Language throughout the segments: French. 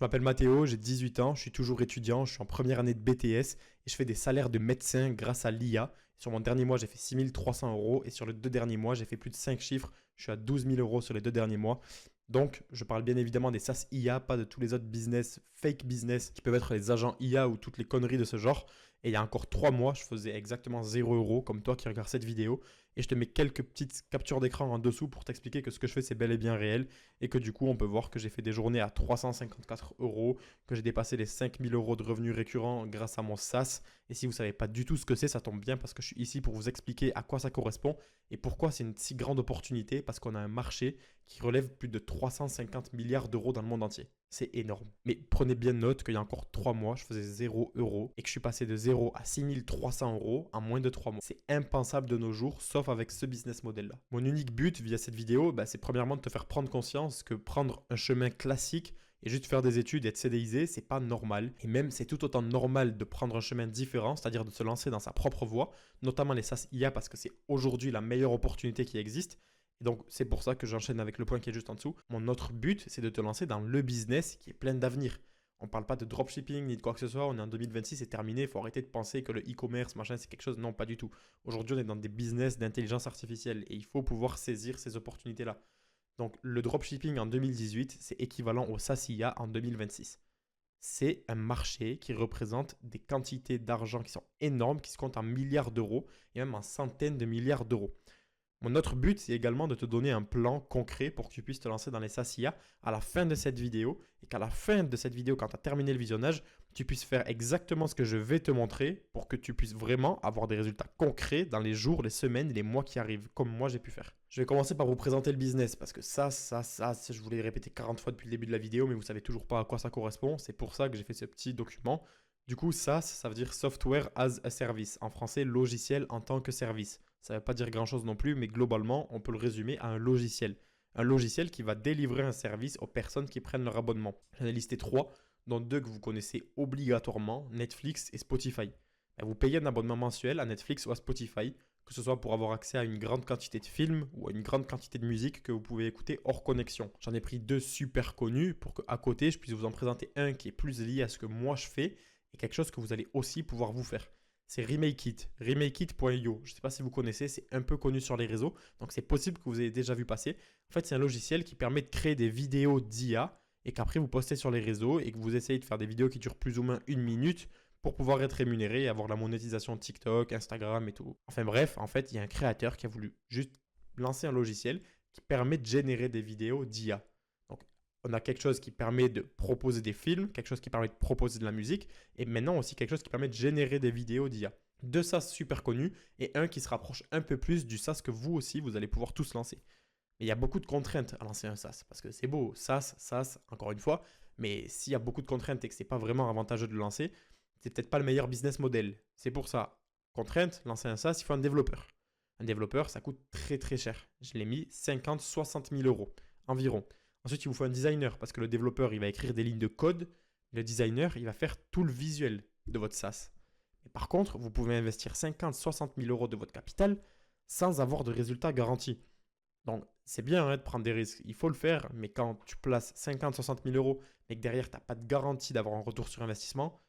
Je m'appelle Mathéo, j'ai 18 ans, je suis toujours étudiant, je suis en première année de BTS et je fais des salaires de médecin grâce à l'IA. Sur mon dernier mois, j'ai fait 6 300 euros et sur les 2 derniers mois, j'ai fait plus de 5 chiffres. Je suis à 12 000 euros sur les 2 derniers mois. Donc, je parle bien évidemment des SaaS IA, pas de tous les autres business, fake business qui peuvent être les agents IA ou toutes les conneries de ce genre. Et il y a encore 3 mois, je faisais exactement 0 euros comme toi qui regarde cette vidéo. Et je te mets quelques petites captures d'écran en dessous pour t'expliquer que ce que je fais, c'est bel et bien réel. Et que du coup, on peut voir que j'ai fait des journées à 354 euros, que j'ai dépassé les 5 000 euros de revenus récurrents grâce à mon SaaS. Et si vous ne savez pas du tout ce que c'est, ça tombe bien parce que je suis ici pour vous expliquer à quoi ça correspond et pourquoi c'est une si grande opportunité, parce qu'on a un marché qui relève plus de 350 milliards d'euros dans le monde entier. C'est énorme. Mais prenez bien note qu'il y a encore 3 mois, je faisais 0 euros et que je suis passé de 0 à 6 300 euros en moins de 3 mois. C'est impensable de nos jours, sauf avec ce business model-là. Mon unique but via cette vidéo, c'est premièrement de te faire prendre conscience que prendre un chemin classique et juste faire des études et être CDIsé, c'est pas normal. Et même, c'est tout autant normal de prendre un chemin différent, c'est-à-dire de se lancer dans sa propre voie, notamment les SaaS IA, parce que c'est aujourd'hui la meilleure opportunité qui existe. Et donc, c'est pour ça que j'enchaîne avec le point qui est juste en dessous. Mon autre but, c'est de te lancer dans le business qui est plein d'avenir. On ne parle pas de dropshipping ni de quoi que ce soit. On est en 2026, c'est terminé. Il faut arrêter de penser que le e-commerce, machin, c'est quelque chose. Non, pas du tout. Aujourd'hui, on est dans des business d'intelligence artificielle et il faut pouvoir saisir ces opportunités-là. Donc, le dropshipping en 2018, c'est équivalent au SaaS IA en 2026. C'est un marché qui représente des quantités d'argent qui sont énormes, qui se comptent en milliards d'euros et même en centaines de milliards d'euros. Mon autre but, c'est également de te donner un plan concret pour que tu puisses te lancer dans les SaaS IA à la fin de cette vidéo et qu'à la fin de cette vidéo, quand tu as terminé le visionnage, tu puisses faire exactement ce que je vais te montrer pour que tu puisses vraiment avoir des résultats concrets dans les jours, les semaines, les mois qui arrivent, comme moi j'ai pu faire. Je vais commencer par vous présenter le business parce que ça, je voulais le répéter 40 fois depuis le début de la vidéo, mais vous savez toujours pas à quoi ça correspond. C'est pour ça que j'ai fait ce petit document. Du coup, SaaS, ça veut dire Software as a Service. En français, logiciel en tant que service. Ça ne veut pas dire grand-chose non plus, mais globalement, on peut le résumer à un logiciel. Un logiciel qui va délivrer un service aux personnes qui prennent leur abonnement. J'en ai listé 3, dont 2 que vous connaissez obligatoirement, Netflix et Spotify. Vous payez un abonnement mensuel à Netflix ou à Spotify, que ce soit pour avoir accès à une grande quantité de films ou à une grande quantité de musique que vous pouvez écouter hors connexion. J'en ai pris 2 super connus pour qu'à côté, je puisse vous en présenter un qui est plus lié à ce que moi je fais et quelque chose que vous allez aussi pouvoir vous faire. C'est RemakeIt, remakeit.io. Je ne sais pas si vous connaissez, c'est un peu connu sur les réseaux, donc c'est possible que vous ayez déjà vu passer. En fait, c'est un logiciel qui permet de créer des vidéos d'IA et qu'après vous postez sur les réseaux et que vous essayez de faire des vidéos qui durent plus ou moins 1 minute pour pouvoir être rémunéré et avoir la monétisation de TikTok, Instagram et tout. Enfin bref, en fait, il y a un créateur qui a voulu juste lancer un logiciel qui permet de générer des vidéos d'IA. Donc, on a quelque chose qui permet de proposer des films, quelque chose qui permet de proposer de la musique, et maintenant aussi quelque chose qui permet de générer des vidéos d'IA. 2 SaaS super connus et un qui se rapproche un peu plus du SaaS que vous aussi, vous allez pouvoir tous lancer. Mais il y a beaucoup de contraintes à lancer un SaaS, parce que c'est beau, SaaS, encore une fois, mais s'il y a beaucoup de contraintes et que ce n'est pas vraiment avantageux de le lancer, c'est peut-être pas le meilleur business model. C'est pour ça, contrainte, lancer un SaaS, il faut un développeur. Un développeur, ça coûte très très cher. Je l'ai mis 50-60 000 euros environ. Ensuite, il vous faut un designer parce que le développeur, il va écrire des lignes de code. Le designer, il va faire tout le visuel de votre SaaS. Mais par contre, vous pouvez investir 50-60 000 euros de votre capital sans avoir de résultats garantis. Donc, c'est bien de prendre des risques. Il faut le faire, mais quand tu places 50-60 000 euros mais que derrière, tu n'as pas de garantie d'avoir un retour sur investissement,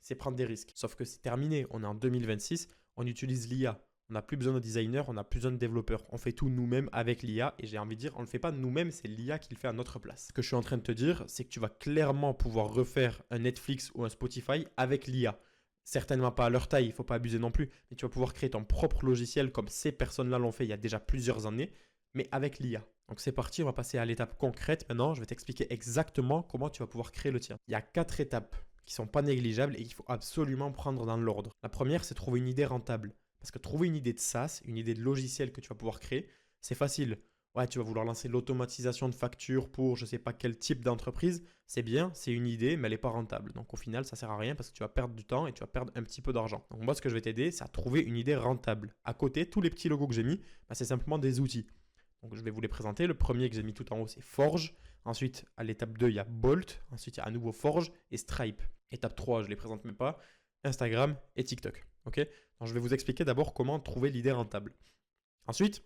c'est prendre des risques. Sauf que c'est terminé. On est en 2026, on utilise l'IA. On n'a plus besoin de designers, on n'a plus besoin de développeurs. On fait tout nous-mêmes avec l'IA et j'ai envie de dire, on ne le fait pas nous-mêmes, c'est l'IA qui le fait à notre place. Ce que je suis en train de te dire, c'est que tu vas clairement pouvoir refaire un Netflix ou un Spotify avec l'IA. Certainement pas à leur taille, il ne faut pas abuser non plus, mais tu vas pouvoir créer ton propre logiciel comme ces personnes-là l'ont fait il y a déjà plusieurs années, mais avec l'IA. Donc c'est parti, on va passer à l'étape concrète. Maintenant, je vais t'expliquer exactement comment tu vas pouvoir créer le tien. Il y a 4 étapes qui ne sont pas négligeables et qu'il faut absolument prendre dans l'ordre. La première, c'est trouver une idée rentable. Parce que trouver une idée de SaaS, une idée de logiciel que tu vas pouvoir créer, c'est facile. Ouais, tu vas vouloir lancer l'automatisation de factures pour je ne sais pas quel type d'entreprise. C'est bien, c'est une idée, mais elle n'est pas rentable. Donc au final, ça ne sert à rien parce que tu vas perdre du temps et tu vas perdre un petit peu d'argent. Donc moi, ce que je vais t'aider, c'est à trouver une idée rentable. À côté, tous les petits logos que j'ai mis, c'est simplement des outils. Donc je vais vous les présenter. Le premier que j'ai mis tout en haut, c'est Forge. Ensuite, à l'étape 2, il y a Bolt. Ensuite, il y a à nouveau Forge et Stripe. Étape 3, je ne les présente même pas. Instagram et TikTok. Ok. Donc, je vais vous expliquer d'abord comment trouver l'idée rentable. Ensuite,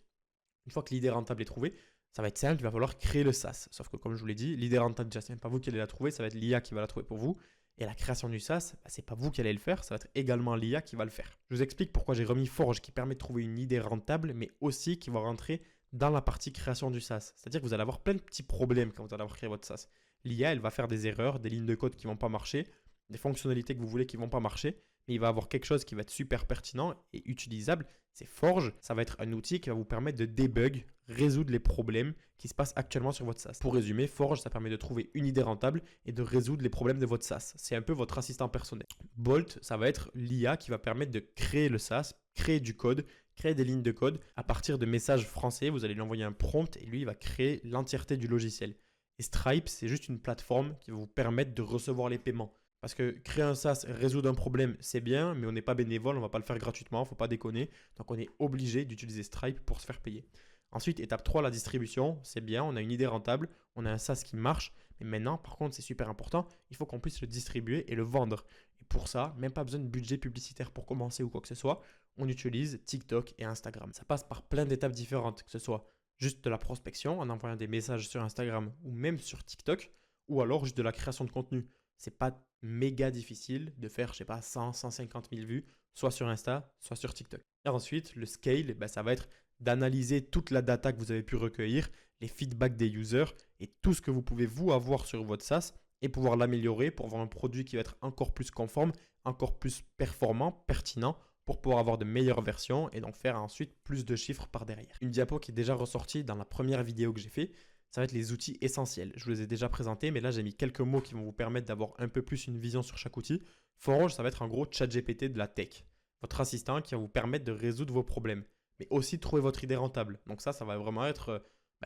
une fois que l'idée rentable est trouvée, Ça va être simple, il va falloir créer le SaaS. Sauf que comme je vous l'ai dit, l'idée rentable, déjà, ce n'est pas vous qui allez la trouver, ça va être l'IA qui va la trouver pour vous. Et la création du SaaS, bah, ce n'est pas vous qui allez le faire, ça va être également l'IA qui va le faire. Je vous explique pourquoi j'ai remis Forge qui permet de trouver une idée rentable, mais aussi qui va rentrer dans la partie création du SaaS. C'est-à-dire que vous allez avoir plein de petits problèmes quand vous allez avoir créé votre SaaS. L'IA, elle va faire des erreurs, des lignes de code qui ne vont pas marcher, des fonctionnalités que vous voulez qui ne vont pas marcher, mais il va avoir quelque chose qui va être super pertinent et utilisable. C'est Forge, ça va être un outil qui va vous permettre de debug, résoudre les problèmes qui se passent actuellement sur votre SaaS. Pour résumer, Forge, ça permet de trouver une idée rentable et de résoudre les problèmes de votre SaaS. C'est un peu votre assistant personnel. Bolt, ça va être l'IA qui va permettre de créer le SaaS, créer du code, créer des lignes de code. À partir de messages français, vous allez lui envoyer un prompt et lui, il va créer l'entièreté du logiciel. Et Stripe, c'est juste une plateforme qui va vous permettre de recevoir les paiements. Parce que créer un SaaS, résoudre un problème, c'est bien, mais on n'est pas bénévole, on ne va pas le faire gratuitement, il ne faut pas déconner. Donc on est obligé d'utiliser Stripe pour se faire payer. Ensuite, étape 3, la distribution, c'est bien, on a une idée rentable, on a un SaaS qui marche, mais maintenant, par contre, c'est super important, il faut qu'on puisse le distribuer et le vendre. Et pour ça, même pas besoin de budget publicitaire pour commencer ou quoi que ce soit, on utilise TikTok et Instagram. Ça passe par plein d'étapes différentes, que ce soit juste de la prospection en envoyant des messages sur Instagram ou même sur TikTok, ou alors juste de la création de contenu. C'est pas méga difficile de faire, je sais pas, 100, 150 000 vues, soit sur Insta, soit sur TikTok. Et ensuite, le scale, ça va être d'analyser toute la data que vous avez pu recueillir, les feedbacks des users et tout ce que vous pouvez vous avoir sur votre SaaS et pouvoir l'améliorer pour avoir un produit qui va être encore plus conforme, encore plus performant, pertinent pour pouvoir avoir de meilleures versions et donc faire ensuite plus de chiffres par derrière. Une diapo qui est déjà ressortie dans la première vidéo que j'ai fait, ça va être les outils essentiels. Je vous les ai déjà présentés, mais là j'ai mis quelques mots qui vont vous permettre d'avoir un peu plus une vision sur chaque outil. Forge, ça va être en gros ChatGPT de la tech. Votre assistant qui va vous permettre de résoudre vos problèmes, mais aussi de trouver votre idée rentable. Donc ça va vraiment être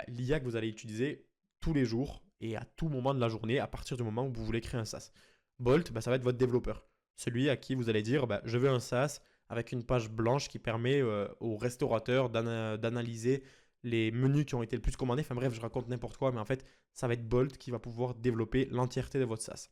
l'IA que vous allez utiliser tous les jours et à tout moment de la journée à partir du moment où vous voulez créer un SaaS. Bolt, ça va être votre développeur. Celui à qui vous allez dire, je veux un SaaS avec une page blanche qui permet aux restaurateurs d'analyser les menus qui ont été le plus commandés. Enfin bref, je raconte n'importe quoi, mais en fait, ça va être Bolt qui va pouvoir développer l'entièreté de votre SaaS.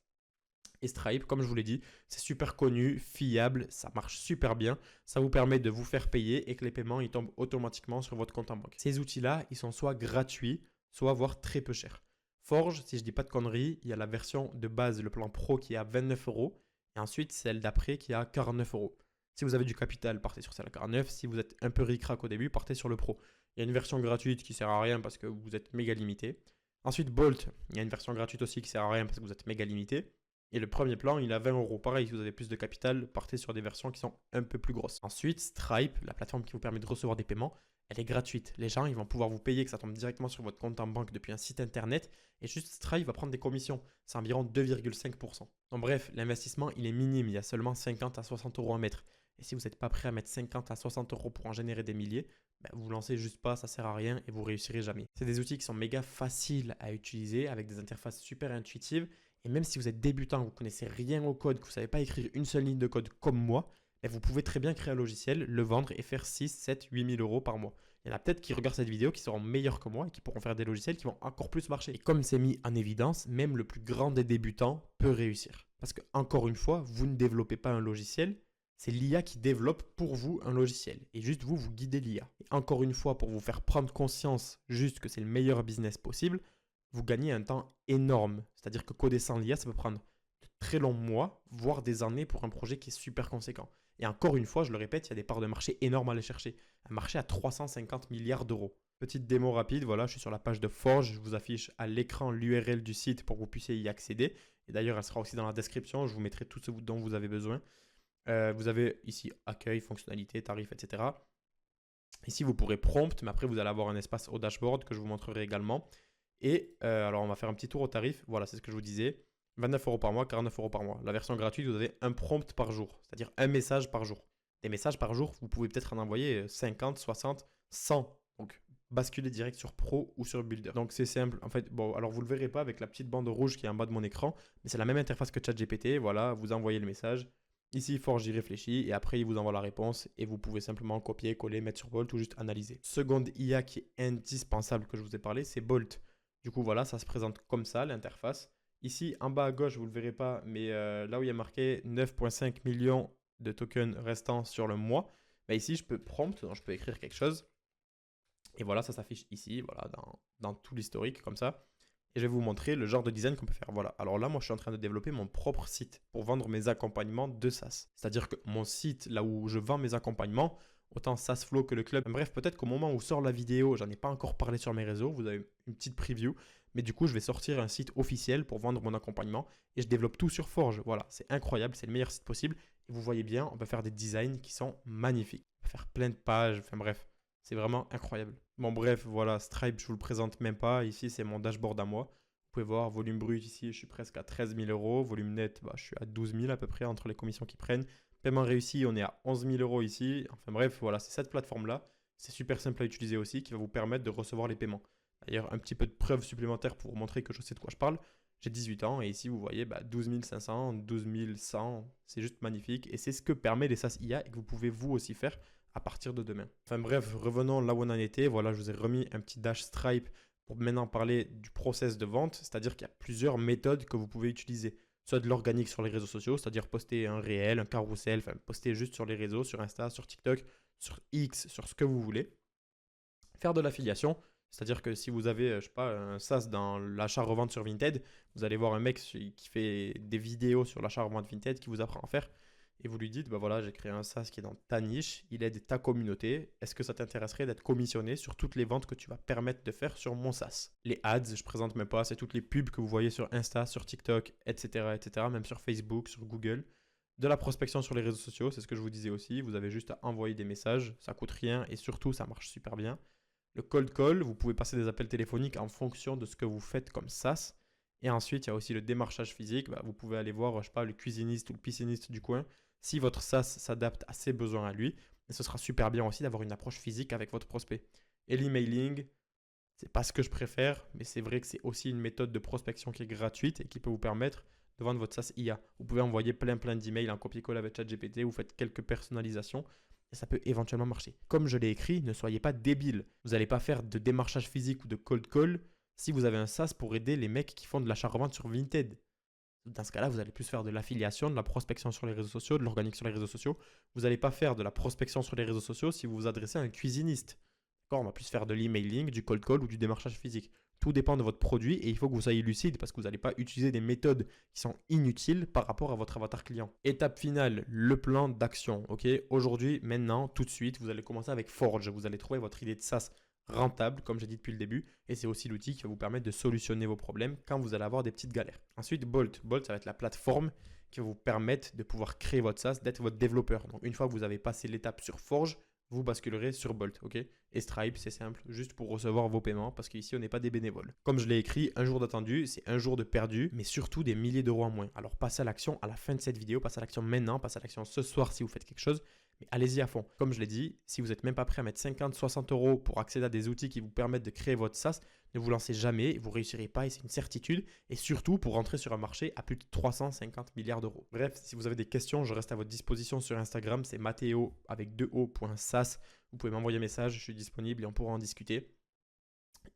Et Stripe, comme je vous l'ai dit, c'est super connu, fiable, ça marche super bien. Ça vous permet de vous faire payer et que les paiements ils tombent automatiquement sur votre compte en banque. Ces outils-là, ils sont soit gratuits, soit voire très peu chers. Forge, si je ne dis pas de conneries, il y a la version de base, le plan pro qui est à 29 euros et ensuite celle d'après qui est à 49 euros. Si vous avez du capital, partez sur celle à 49. Si vous êtes un peu ric-rac au début, partez sur le pro. Il y a une version gratuite qui ne sert à rien parce que vous êtes méga limité. Ensuite, Bolt, il y a une version gratuite aussi qui ne sert à rien parce que vous êtes méga limité. Et le premier plan, il est à 20 euros. Pareil, si vous avez plus de capital, partez sur des versions qui sont un peu plus grosses. Ensuite, Stripe, la plateforme qui vous permet de recevoir des paiements, elle est gratuite. Les gens, ils vont pouvoir vous payer, que ça tombe directement sur votre compte en banque depuis un site internet. Et juste Stripe va prendre des commissions. C'est environ 2,5%. Donc bref, l'investissement, il est minime. Il y a seulement 50 à 60 euros à mettre. Et si vous n'êtes pas prêt à mettre 50 à 60 euros pour en générer des milliers, vous lancez juste pas, ça sert à rien et vous réussirez jamais. C'est des outils qui sont méga faciles à utiliser avec des interfaces super intuitives. Et même si vous êtes débutant, vous ne connaissez rien au code, que vous ne savez pas écrire une seule ligne de code comme moi, vous pouvez très bien créer un logiciel, le vendre et faire 6, 7, 8 000 euros par mois. Il y en a peut-être qui regardent cette vidéo qui seront meilleurs que moi et qui pourront faire des logiciels qui vont encore plus marcher. Et comme c'est mis en évidence, même le plus grand des débutants peut réussir. Parce que, encore une fois, vous ne développez pas un logiciel, c'est l'IA qui développe pour vous un logiciel. Et juste vous guidez l'IA. Et encore une fois, pour vous faire prendre conscience juste que c'est le meilleur business possible, vous gagnez un temps énorme. C'est-à-dire que coder sans l'IA, ça peut prendre de très longs mois, voire des années pour un projet qui est super conséquent. Et encore une fois, je le répète, il y a des parts de marché énormes à aller chercher. Un marché à 350 milliards d'euros. Petite démo rapide, voilà, je suis sur la page de Forge. Je vous affiche à l'écran l'URL du site pour que vous puissiez y accéder. Et d'ailleurs, elle sera aussi dans la description. Je vous mettrai tout ce dont vous avez besoin. Vous avez ici accueil, fonctionnalités, tarifs, etc. Ici, vous pourrez prompt, mais après, vous allez avoir un espace au dashboard que je vous montrerai également. Et alors, on va faire un petit tour au tarif. Voilà, c'est ce que je vous disais. 29 euros par mois, 49 euros par mois. La version gratuite, vous avez un prompt par jour, c'est-à-dire un message par jour. Des messages par jour, vous pouvez peut-être en envoyer 50, 60, 100. Donc, basculer direct sur Pro ou sur Builder. Donc, c'est simple. En fait, bon, alors vous ne le verrez pas avec la petite bande rouge qui est en bas de mon écran, mais c'est la même interface que ChatGPT. Voilà, vous envoyez le message. Ici, Forge y réfléchit et après, il vous envoie la réponse et vous pouvez simplement copier, coller, mettre sur Bolt ou juste analyser. Seconde IA qui est indispensable que je vous ai parlé, c'est Bolt. Du coup, voilà, ça se présente comme ça, l'interface. Ici, en bas à gauche, vous ne le verrez pas, mais là où il y a marqué 9,5 millions de tokens restants sur le mois, ici, je peux prompt, donc je peux écrire quelque chose. Et voilà, ça s'affiche ici, voilà, dans tout l'historique comme ça. Et je vais vous montrer le genre de design qu'on peut faire. Voilà. Alors là, moi, je suis en train de développer mon propre site pour vendre mes accompagnements de SaaS. C'est-à-dire que mon site, là où je vends mes accompagnements, autant SaaSflow que le club. Bref, peut-être qu'au moment où sort la vidéo, j'en ai pas encore parlé sur mes réseaux. Vous avez une petite preview. Mais du coup, je vais sortir un site officiel pour vendre mon accompagnement. Et je développe tout sur Forge. Voilà, c'est incroyable, c'est le meilleur site possible. Et vous voyez bien, on peut faire des designs qui sont magnifiques. On peut faire plein de pages. Enfin bref, c'est vraiment incroyable. Bon bref, voilà, Stripe, je vous le présente même pas. Ici, c'est mon dashboard à moi. Vous pouvez voir, volume brut ici, je suis presque à 13 000 euros. Volume net, je suis à 12 000 à peu près entre les commissions qui prennent. Paiement réussi, on est à 11 000 euros ici. Enfin bref, voilà, c'est cette plateforme-là. C'est super simple à utiliser aussi qui va vous permettre de recevoir les paiements. D'ailleurs, un petit peu de preuve supplémentaire pour vous montrer que je sais de quoi je parle. J'ai 18 ans et ici, vous voyez 12 500, 12 100. C'est juste magnifique et c'est ce que permet les SaaS IA et que vous pouvez vous aussi faire à partir de demain. Enfin bref, revenons là où on en était. Voilà, je vous ai remis un petit dash Stripe pour maintenant parler du process de vente, c'est-à-dire qu'il y a plusieurs méthodes que vous pouvez utiliser. Soit de l'organique sur les réseaux sociaux, c'est-à-dire poster un réel, un carrousel, enfin poster juste sur les réseaux, sur Insta, sur TikTok, sur X, sur ce que vous voulez. Faire de l'affiliation, c'est-à-dire que si vous avez, je sais pas, un SaaS dans l'achat-revente sur Vinted, vous allez voir un mec qui fait des vidéos sur l'achat-revente Vinted qui vous apprend à faire et vous lui dites, voilà, j'ai créé un SaaS qui est dans ta niche, il aide ta communauté. Est-ce que ça t'intéresserait d'être commissionné sur toutes les ventes que tu vas permettre de faire sur mon SaaS? Les ads, je présente même pas, c'est toutes les pubs que vous voyez sur Insta, sur TikTok, etc., etc., même sur Facebook, sur Google. De la prospection sur les réseaux sociaux, c'est ce que je vous disais aussi. Vous avez juste à envoyer des messages, ça coûte rien et surtout, ça marche super bien. Le cold call, vous pouvez passer des appels téléphoniques en fonction de ce que vous faites comme SaaS. Et ensuite, il y a aussi le démarchage physique. Vous pouvez aller voir, je sais pas, le cuisiniste ou le pisciniste du coin si votre SaaS s'adapte à ses besoins à lui. Et ce sera super bien aussi d'avoir une approche physique avec votre prospect. Et l'emailing, c'est pas ce que je préfère, mais c'est vrai que c'est aussi une méthode de prospection qui est gratuite et qui peut vous permettre de vendre votre SaaS IA. Vous pouvez envoyer plein d'emails en copier-coller avec ChatGPT, vous faites quelques personnalisations et ça peut éventuellement marcher. Comme je l'ai écrit, ne soyez pas débiles. Vous n'allez pas faire de démarchage physique ou de cold call si vous avez un SaaS pour aider les mecs qui font de l'achat-revente sur Vinted. Dans ce cas-là, vous allez plus faire de l'affiliation, de la prospection sur les réseaux sociaux, de l'organique sur les réseaux sociaux. Vous n'allez pas faire de la prospection sur les réseaux sociaux si vous vous adressez à un cuisiniste. D'accord, on va plus faire de l'emailing, du cold call ou du démarchage physique. Tout dépend de votre produit et il faut que vous soyez lucide parce que vous n'allez pas utiliser des méthodes qui sont inutiles par rapport à votre avatar client. Étape finale, le plan d'action. Ok, aujourd'hui, maintenant, tout de suite, vous allez commencer avec Forge. Vous allez trouver votre idée de SaaS rentable, comme j'ai dit depuis le début, et c'est aussi l'outil qui va vous permettre de solutionner vos problèmes quand vous allez avoir des petites galères. Ensuite, Bolt. Bolt, ça va être la plateforme qui va vous permettre de pouvoir créer votre SaaS, d'être votre développeur. Donc, une fois que vous avez passé l'étape sur Forge, vous basculerez sur Bolt, ok? Et Stripe, c'est simple, juste pour recevoir vos paiements, parce qu'ici, on n'est pas des bénévoles. Comme je l'ai écrit, un jour d'attendu, c'est un jour de perdu, mais surtout des milliers d'euros en moins. Alors, passez à l'action à la fin de cette vidéo, passez à l'action maintenant, passez à l'action ce soir si vous faites quelque chose, mais allez-y à fond. Comme je l'ai dit, si vous n'êtes même pas prêt à mettre 50, 60 euros pour accéder à des outils qui vous permettent de créer votre SaaS, ne vous lancez jamais, vous ne réussirez pas et c'est une certitude. Et surtout pour rentrer sur un marché à plus de 350 milliards d'euros. Bref, si vous avez des questions, je reste à votre disposition sur Instagram, c'est Matteo avec 2o.sas. Vous pouvez m'envoyer un message, je suis disponible et on pourra en discuter.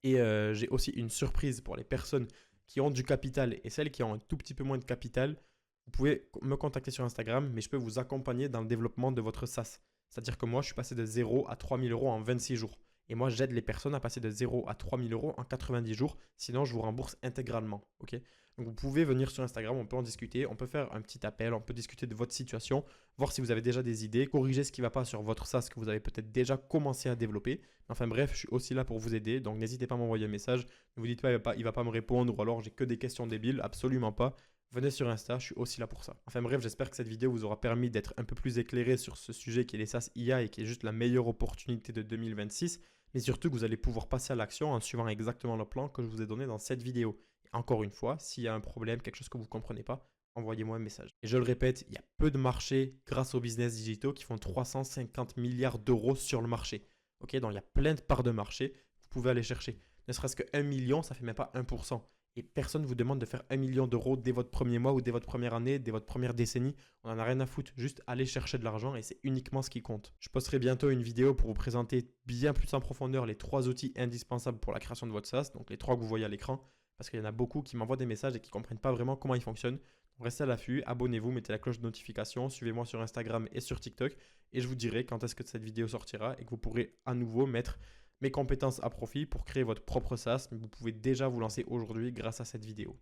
Et j'ai aussi une surprise pour les personnes qui ont du capital et celles qui ont un tout petit peu moins de capital. Vous pouvez me contacter sur Instagram, mais je peux vous accompagner dans le développement de votre SaaS. C'est-à-dire que moi, je suis passé de 0 à 3 000 euros en 26 jours. Et moi, j'aide les personnes à passer de 0 à 3 000 euros en 90 jours. Sinon, je vous rembourse intégralement. Ok? Donc, vous pouvez venir sur Instagram, on peut en discuter, on peut faire un petit appel, on peut discuter de votre situation, voir si vous avez déjà des idées, corriger ce qui ne va pas sur votre SaaS que vous avez peut-être déjà commencé à développer. Enfin bref, je suis aussi là pour vous aider. Donc, n'hésitez pas à m'envoyer un message. Ne vous dites pas, il ne va pas me répondre ou alors j'ai que des questions débiles. Absolument pas. Venez sur Insta, je suis aussi là pour ça. Enfin bref, j'espère que cette vidéo vous aura permis d'être un peu plus éclairé sur ce sujet qui est les SaaS IA et qui est juste la meilleure opportunité de 2026. Mais surtout que vous allez pouvoir passer à l'action en suivant exactement le plan que je vous ai donné dans cette vidéo. Et encore une fois, s'il y a un problème, quelque chose que vous ne comprenez pas, envoyez-moi un message. Et je le répète, il y a peu de marchés grâce aux business digitaux qui font 350 milliards d'euros sur le marché. Ok, donc il y a plein de parts de marché, vous pouvez aller chercher. Ne serait-ce que 1 million, ça ne fait même pas 1%. Et personne ne vous demande de faire 1 million d'euros dès votre premier mois ou dès votre première année, dès votre première décennie. On n'en a rien à foutre. Juste aller chercher de l'argent et c'est uniquement ce qui compte. Je posterai bientôt une vidéo pour vous présenter bien plus en profondeur les 3 outils indispensables pour la création de votre SaaS. Donc les 3 que vous voyez à l'écran. Parce qu'il y en a beaucoup qui m'envoient des messages et qui ne comprennent pas vraiment comment ils fonctionnent. Donc restez à l'affût, abonnez-vous, mettez la cloche de notification, suivez-moi sur Instagram et sur TikTok. Et je vous dirai quand est-ce que cette vidéo sortira et que vous pourrez à nouveau mettre mes compétences à profit pour créer votre propre SaaS, mais vous pouvez déjà vous lancer aujourd'hui grâce à cette vidéo.